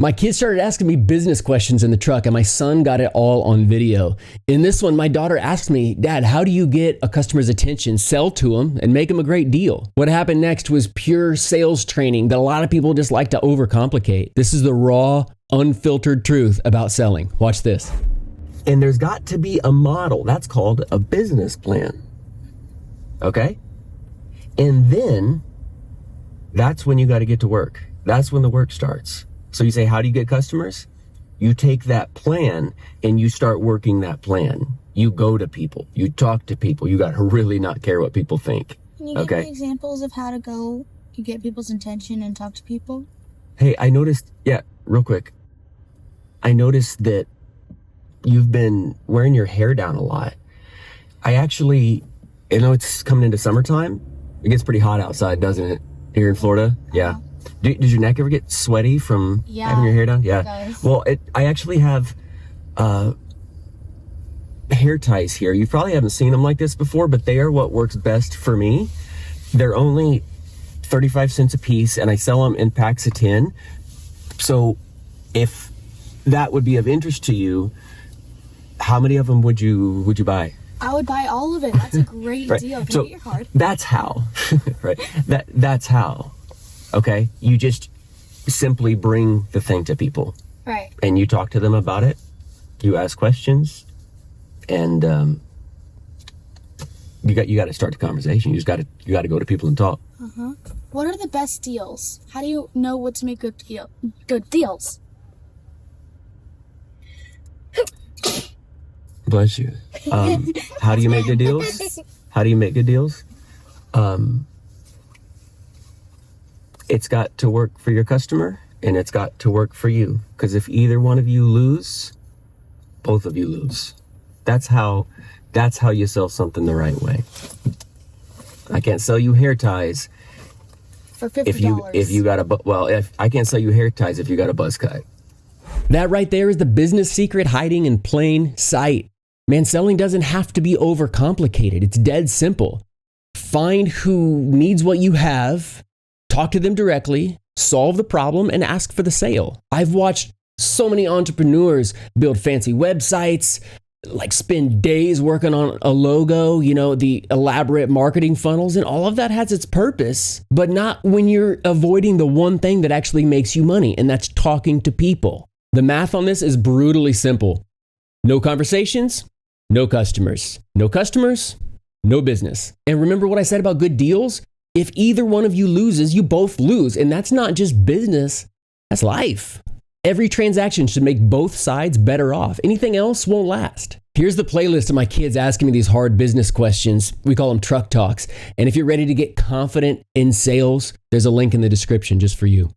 My kids started asking me business questions in the truck, and my son got it all on video. In this one, my daughter asked me, Dad, how do you get a customer's attention, sell to them, and make them a great deal? What happened next was pure sales training that a lot of people just like to overcomplicate. This is the raw, unfiltered truth about selling. Watch this. And there's got to be a model. That's called a business plan. Okay? And then that's when you got to get to work. That's when the work starts. So you say, how do you get customers? You take that plan and you start working that plan. You go to people. You talk to people. You got to really not care what people think. Can you give me examples of how to go you get people's attention and talk to people? Hey, I noticed, real quick. I noticed that you've been wearing your hair down a lot. I know it's coming into summertime. It gets pretty hot outside, doesn't it? Here in Florida? Yeah. Does your neck ever get sweaty from having your hair down? Yeah. It does. Well, I actually have hair ties here. You probably haven't seen them like this before, but they are what works best for me. They're only 35 cents a piece, and I sell them in packs of 10. So if that would be of interest to you, how many of them would you buy? I would buy all of it. That's a great right. deal. Can So I get your card? that's how, right? That's how, okay? You just simply bring the thing to people. Right. And you talk to them about it. You ask questions, and you got to start the conversation. You got to go to people and talk. What are the best deals? How do you know what to make good deals? Bless you. How do you make good deals? How do you make good deals? It's got to work for your customer, and it's got to work for you. Because if either one of you lose, both of you lose. That's how you sell something the right way. I can't sell you hair ties For $50. if you got if I can't sell you hair ties if you got a buzz cut. That right there is the business secret hiding in plain sight. Man, selling doesn't have to be overcomplicated. It's dead simple. Find who needs what you have, talk to them directly, solve the problem, and ask for the sale. I've watched so many entrepreneurs build fancy websites, like spend days working on a logo, the elaborate marketing funnels, and all of that has its purpose, but not when you're avoiding the one thing that actually makes you money, and that's talking to people. The math on this is brutally simple. No conversations, no customers. No customers, no business. And remember what I said about good deals? If either one of you loses, you both lose. And that's not just business, that's life. Every transaction should make both sides better off. Anything else won't last. Here's the playlist of my kids asking me these hard business questions. We call them truck talks. And if you're ready to get confident in sales, there's a link in the description just for you.